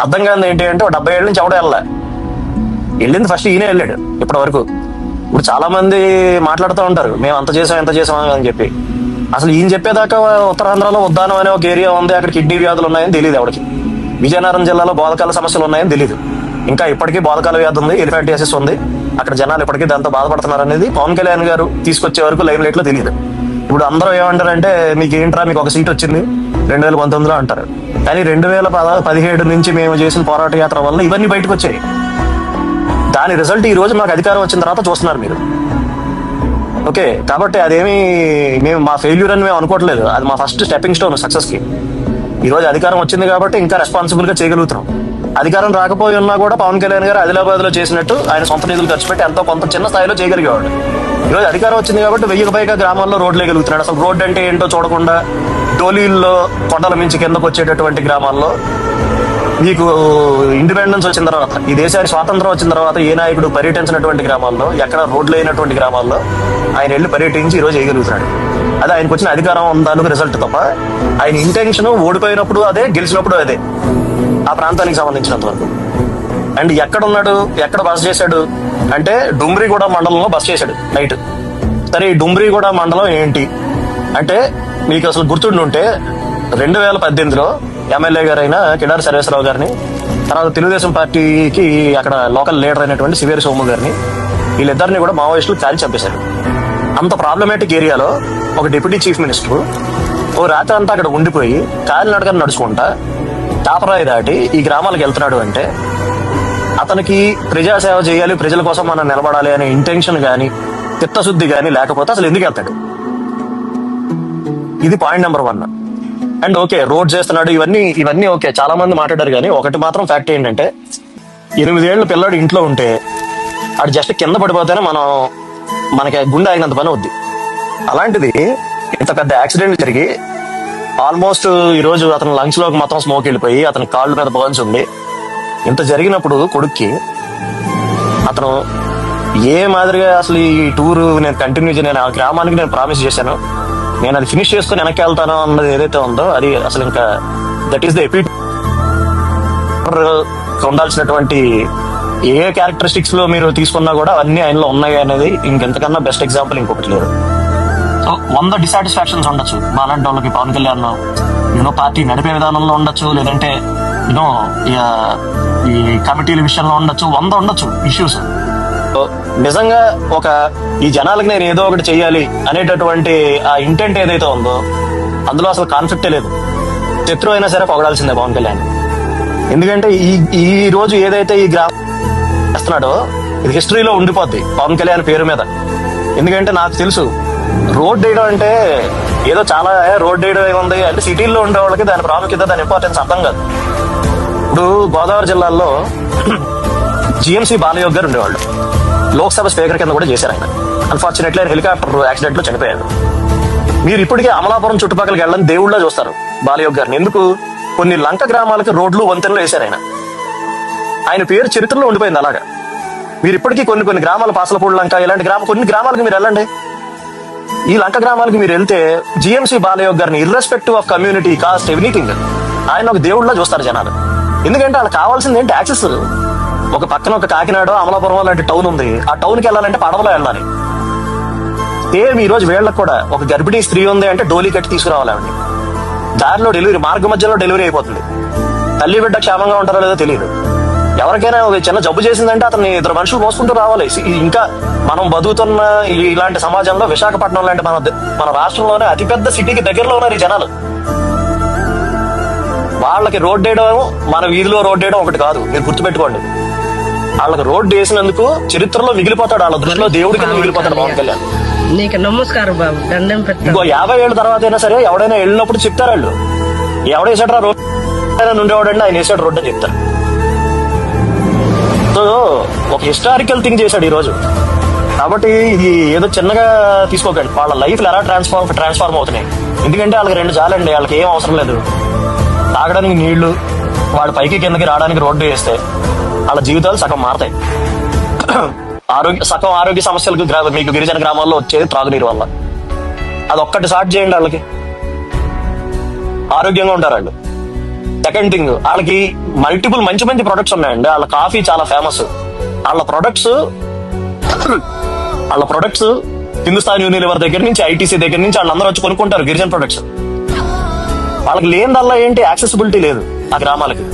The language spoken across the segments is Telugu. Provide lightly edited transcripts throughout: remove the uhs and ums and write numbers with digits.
అర్థం కాదు ఏంటి అంటే 70 ఏళ్ళ నుంచి ఎవడో వెళ్ళింది ఫస్ట్ ఈయనే వెళ్ళాడు ఇప్పటి వరకు. ఇప్పుడు చాలా మంది మాట్లాడుతూ ఉంటారు మేము అంత చేసాం ఎంత చేసాం అని చెప్పి. అసలు ఈయన చెప్పేదాకా ఉత్తరాంధ్రలో ఉద్దానం అనే ఒక ఏరియా ఉంది, అక్కడ కిడ్నీ వ్యాధులు ఉన్నాయని తెలియదు ఎవరికి. విజయనగరం జిల్లాలో బోధకాల సమస్యలు ఉన్నాయని తెలియదు. ఇంకా ఇప్పటికీ బోధకాల వ్యాధి ఉంది, ఎలిఫెంటియాసిస్ ఉంది, అక్కడ జనాలు ఇప్పటికీ దాంతో బాధపడుతున్నారు అనేది పవన్ కళ్యాణ్ గారు తీసుకొచ్చే వరకు లైమ్ లైట్ లో తెలియదు. ఇప్పుడు అందరూ ఏమంటారంటే మీకు ఏంట్రా మీకు ఒక సీట్ వచ్చింది 2019లో అంటారు. కానీ 2017 నుంచి మేము చేసిన పోరాట యాత్ర వల్ల ఇవన్నీ బయటకు వచ్చాయి. దాని రిజల్ట్ ఈ రోజు మాకు అధికారం వచ్చిన తర్వాత చూస్తున్నారు మీరు. ఓకే, కాబట్టి అదేమి మేము మా ఫెయిల్యూర్ అని మేము అనుకోవట్లేదు. అది మా ఫస్ట్ స్టెప్పింగ్ స్టోన్ సక్సెస్ కి. ఈ రోజు అధికారం వచ్చింది కాబట్టి ఇంకా రెస్పాన్సిబుల్ గా చేయగలుగుతున్నాం. అధికారం రాకపోయి ఉన్నా కూడా పవన్ కళ్యాణ్ గారు ఆదిలాబాద్ లో చేసినట్టు ఆయన సొంత నిధులు ఖర్చు పెట్టి ఎంతో కొంత చిన్న స్థాయిలో చేయగలిగేవాడు. ఈ రోజు అధికారం వచ్చింది కాబట్టి 1000కి పైగా గ్రామాల్లో రోడ్లు వేయగలుగుతున్నాడు. అసలు రోడ్డు అంటే ఏంటో చూడకుండా డోలీల్లో కొండల మించి కిందకు వచ్చేటటువంటి గ్రామాల్లో మీకు ఇండిపెండెన్స్ వచ్చిన తర్వాత, ఈ దేశానికి స్వాతంత్రం వచ్చిన తర్వాత ఏ నాయకుడు పర్యటించినటువంటి గ్రామాల్లో, ఎక్కడ రోడ్లు అయినటువంటి గ్రామాల్లో ఆయన వెళ్ళి పర్యటించి ఈ రోజు వేయగలుగుతున్నాడు. అది ఆయనకు వచ్చిన అధికారం దానికి రిజల్ట్ తప్ప ఆయన ఇంటెన్షన్ ఓడిపోయినప్పుడు అదే, గెలిచినప్పుడు అదే ఆ ప్రాంతానికి సంబంధించినంత వరకు. అండ్ ఎక్కడ ఉన్నాడు, ఎక్కడ బస చేశాడు అంటే డుమ్రిగూడ మండలంలో బస చేశాడు నైట్. సరే ఈ డుమ్రిగూడ మండలం ఏంటి అంటే మీకు అసలు గుర్తుండుంటే 2018లో ఎమ్మెల్యే గారైన కిడారి సర్వేశ్వరరావు గారిని, తర్వాత తెలుగుదేశం పార్టీకి అక్కడ లోకల్ లీడర్ అయినటువంటి సివేరి సోము గారిని, వీళ్ళిద్దరిని కూడా మావోయిస్టులు కాల్చి చంపేశారు. అంత ప్రాబ్లమాటిక్ ఏరియాలో ఒక డిప్యూటీ చీఫ్ మినిస్టర్ ఓ రాత్రి అంతా అక్కడ ఉండిపోయి కాలినడకని నడుచుకుంటా టాపరాయి దాటి ఈ గ్రామాలకు వెళ్తున్నాడు అంటే అతనికి ప్రజాసేవ చేయాలి, ప్రజల కోసం మనం నిలబడాలి అనే ఇంటెన్షన్ గాని చిత్తశుద్ధి గాని లేకపోతే అసలు ఎందుకు వెళ్తాడు? ఇది point number 1. And okay, road చేస్తున్నాడు, ఇవన్నీ ఓకే, చాలా మంది మాట్లాడారు. కానీ ఒకటి మాత్రం ఫ్యాక్ట్ ఏంటంటే 8 ఏళ్ల పిల్లాడు ఇంట్లో ఉంటే ఆడు జస్ట్ కింద పడిపోతేనే మనకి గుండె ఆగినంత పని అవుద్ది. అలాంటిది ఇంత పెద్ద యాక్సిడెంట్ జరిగి ఆల్మోస్ట్ ఈ రోజు అతని లంగ్స్ లోకి మొత్తం స్మోక్ వెళ్ళిపోయి అతని కాళ్ళు మీద బర్న్స్ ఉంది. ఇంత జరిగినప్పుడు కొడుక్కి అతను ఏ మాదిరిగా అసలు ఈ టూర్ నేను కంటిన్యూ నేను ఆ గ్రామానికి నేను ప్రామిస్ చేశాను, నేను అది ఫినిష్ చేసుకుని వెనక్కి వెళ్తాను అన్నది ఏదైతే ఉందో అది అసలు ఇంకా దట్ ఈస్ ద ఎపిట్. ఉండాల్సినటువంటి ఏ క్యారెక్టరిస్టిక్స్ లో మీరు తీసుకున్నా కూడా అవన్నీ ఆయనలో ఉన్నాయి అనేది ఇంకెంతకన్నా బెస్ట్ ఎగ్జాంపుల్ ఇంకొకటి లేదు. సో 100 డిసాటిస్ఫాక్షన్స్ ఉండొచ్చు మాలాంటి వాళ్ళకి పవన్ కళ్యాణ్ పార్టీ నడిపే విధానంలో ఉండొచ్చు, లేదంటే ఈ కమిటీల విషయంలో ఉండొచ్చు, 100 ఉండొచ్చు ఇష్యూస్. నిజంగా ఈ జనాలకు నేను ఏదో ఒకటి చెయ్యాలి అనేటటువంటి ఆ ఇంటెంట్ ఏదైతే ఉందో అందులో అసలు కాన్ఫ్లిక్టే లేదు. శత్రువు అయినా సరే పొగడాల్సిందే పవన్ కళ్యాణ్. ఎందుకంటే ఈ రోజు ఏదైతే ఈ గ్రామం చేస్తున్నాడో ఇది హిస్టరీలో ఉండిపోద్ది పవన్ కళ్యాణ్ పేరు మీద. ఎందుకంటే నాకు తెలుసు రోడ్ వేయడం అంటే ఏదో చాలా రోడ్ వేయడం ఏముంది అంటే సిటీల్లో ఉండే వాళ్ళకి దాని ప్రాముఖ్యత, దాని ఇంపార్టెన్స్ అర్థం కాదు. ఇప్పుడు గోదావరి జిల్లాలో జిఎంసీ బాలయోగ్ గారు ఉండేవాళ్ళు, లోక్సభ స్పీకర్ కింద కూడా చేశారు ఆయన. అన్ఫార్చునేట్లీ ఆయన హెలికాప్టర్ యాక్సిడెంట్ లో చనిపోయారు. మీరు ఇప్పటికే అమలాపురం చుట్టుపక్కలకి వెళ్ళని దేవుళ్ళ చూస్తారు బాలయోగ్ గారిని. ఎందుకు? కొన్ని లంక గ్రామాలకి రోడ్లు వంతెనలు వేశారు ఆయన పేరు చరిత్రలో ఉండిపోయింది. అలాగా మీరు ఇప్పటికీ కొన్ని గ్రామాలు, పాసలపూడి లంక ఇలాంటి కొన్ని గ్రామాలకు మీరు వెళ్ళండి. ఈ లంక గ్రామాలకు మీరు వెళ్తే జిఎంసీ బాలయోగ్ గారిని irrespective of community, cost, everything ఆయన ఒక దేవుళ్ళ చూస్తారు జనాలు. ఎందుకంటే వాళ్ళకి కావాల్సింది ఏంటి? యాక్సెస్. ఒక పక్కన ఒక కాకినాడ, అమలాపురం లాంటి టౌన్ ఉంది, ఆ టౌన్ కి వెళ్ళాలంటే పడవలో వెళ్ళాలి. సేమ్ ఈ రోజు వీళ్ళకి కూడా ఒక గర్భిణీ స్త్రీ ఉంది అంటే డోలీ కట్టి తీసుకురావాలి ఆవిడని. దారిలో డెలివరీ, మార్గ మధ్యలో డెలివరీ అయిపోతుంది. తల్లి బిడ్డ క్షేమంగా ఉంటారో లేదో తెలియదు. ఎవరికైనా ఒక చిన్న జబ్బు చేసిందంటే అతన్ని 2 మనుషులు మోసుకుంటూ రావాలి. ఇంకా మనం బతుకుతున్న ఇలాంటి సమాజంలో విశాఖపట్నం లాంటి మన రాష్ట్రంలోనే అతిపెద్ద సిటీకి దగ్గరలో ఉన్నారు ఈ జనాలు. వాళ్ళకి రోడ్ వేయడం, మన వీధిలో రోడ్ వేయడం ఒకటి కాదు, మీరు గుర్తుపెట్టుకోండి. వాళ్ళకి రోడ్డు వేసినందుకు చరిత్రలో మిగిలిపోతాడు, వాళ్ళ దృష్టిలో దేవుడి కింద మిగిలిపోతాడు పవన్ కళ్యాణ్. నీకు నమస్కారం బాబు, దండం పెట్టు. ఇంకో 50 ఏళ్ళ తర్వాత అయినా సరే ఎవడైనా వెళ్ళినప్పుడు చెప్తారు వాళ్ళు, ఎవడేసాడు రోడ్ ఉండేవాడండి ఆయన వేసాడు రోడ్డు అని చెప్తారు. సో ఒక హిస్టారికల్ థింగ్ చేశాడు ఈ రోజు. కాబట్టి ఇది ఏదో చిన్నగా తీసుకోకండి. వాళ్ళ లైఫ్ ఎలా ట్రాన్స్ఫార్మ్ అవుతున్నాయి. ఎందుకంటే వాళ్ళకి 2 చాలండి, వాళ్ళకి ఏం అవసరం లేదు. తాగడానికి నీళ్లు, వాడు పైకి కిందకి రావడానికి రోడ్డు వేస్తే వాళ్ళ జీవితాలు సగం మారతాయి. సగం ఆరోగ్య సమస్యలకు మీకు గిరిజన గ్రామాల్లో వచ్చేది త్రాగునీరు వల్ల. అదొక్కటి సార్ట్ చేయండి, వాళ్ళకి ఆరోగ్యంగా ఉంటారు వాళ్ళు. సెకండ్ థింగ్, వాళ్ళకి మల్టిపుల్ మంచి మంచి ప్రొడక్ట్స్ ఉన్నాయండి. వాళ్ళ కాఫీ చాలా ఫేమస్. వాళ్ళ ప్రొడక్ట్స్ హిందుస్థాన్ యూనిలివర్ దగ్గర నుంచి, ఐటీసీ దగ్గర నుంచి వాళ్ళందరూ వచ్చి కొనుక్కుంటారు గిరిజన ప్రొడక్ట్స్. వాళ్ళకి లేనిదల్లా ఏంటి, యాక్సెసిబిలిటీ లేదు ఆ గ్రామాలకి.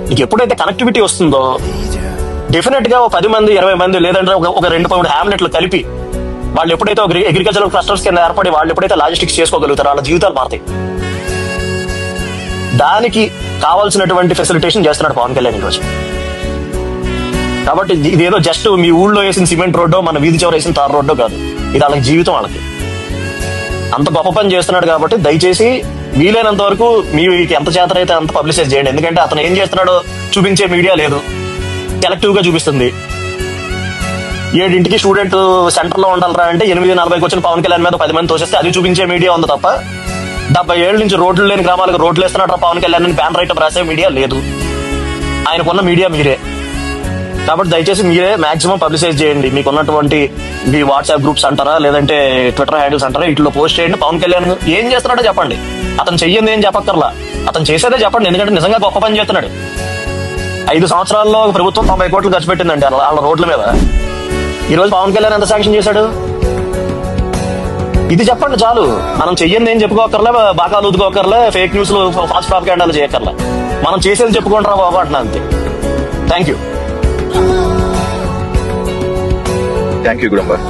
నీకు ఎప్పుడైతే కనెక్టివిటీ వస్తుందో డెఫినెట్ గా 10 మంది 20 మంది లేదంటే ఒక 2-3 హ్యామ్లెట్లు కలిపి వాళ్ళు ఎప్పుడైతే ఒక అగ్రికల్చరల్ క్లస్టర్స్ కింద ఏర్పడి వాళ్ళు ఎప్పుడైతే లాజిస్టిక్స్ చేసుకోగలుగుతారో వాళ్ళ జీవితాలు మారుతాయి. దానికి కావాల్సినటువంటి ఫెసిలిటేషన్ చేస్తున్నాడు పవన్ కళ్యాణ్ ఈరోజు. కాబట్టి ఇదేదో జస్ట్ మీ ఊళ్ళో వేసిన సిమెంట్ రోడ్డో మన వీధి చివర వేసిన తార్ రోడ్డో కాదు, ఇది వాళ్ళకి జీవితం. వాళ్ళకి అంత గొప్ప పని చేస్తున్నాడు. కాబట్టి దయచేసి వీలైనంత వరకు మీకు ఎంత చేతనైతే అంత పబ్లిసైజ్ చేయండి. ఎందుకంటే అతను ఏం చేస్తున్నాడో చూపించే మీడియా లేదు, సెలెక్టివ్ గా చూపిస్తుంది. 7 స్టూడెంట్ సెంటర్ లో ఉండాలరా అంటే 8:40 వచ్చిన పవన్ కళ్యాణ్ మీద 10 మంది తోసేస్తే అది చూపించే మీడియా ఉంది తప్ప 70 ఏళ్ళ నుంచి రోడ్లు లేని గ్రామాలకు రోడ్లు వేస్తున్నాడు పవన్ కళ్యాణ్ అని బ్యాన్ రైటర్ రాసే మీడియా లేదు. ఆయనకున్న మీడియా మీరే. కాబట్టి దయచేసి మీరే మాక్సిమం పబ్లిసైజ్ చేయండి. మీకున్నటువంటి మీ వాట్సాప్ గ్రూప్స్ అంటారా, లేదంటే ట్విట్టర్ హ్యాండిల్స్ అంటారా, ఇట్లా పోస్ట్ చేయండి. పవన్ కళ్యాణ్ ఏం చేస్తున్నాడో చెప్పండి. అతను చెయ్యింది ఏం చెప్పక్కర్లా, అతను చేసేదే చెప్పండి. ఎందుకంటే నిజంగా గొప్ప పని చేస్తున్నాడు. 5 సంవత్సరాల్లో ప్రభుత్వం 90 కోట్లు ఖర్చు పెట్టిందండి వాళ్ళ రోడ్ల మీద. ఈ రోజు పవన్ కళ్యాణ్ ఎంత శాంక్షన్ చేశాడు, ఇది చెప్పండి చాలు. మనం చెయ్యింది ఏం చెప్పుకోకర్లే, బాగా ఊదుకోకర్లే, ఫేక్ న్యూస్ లో ఫాస్ట్ ప్రాపగాండాలు చేయక్కర్లే. మనం చేసేది చెప్పుకుంటారా బాబు అంటున్నా, అంతే. Thank you గుడంబర్.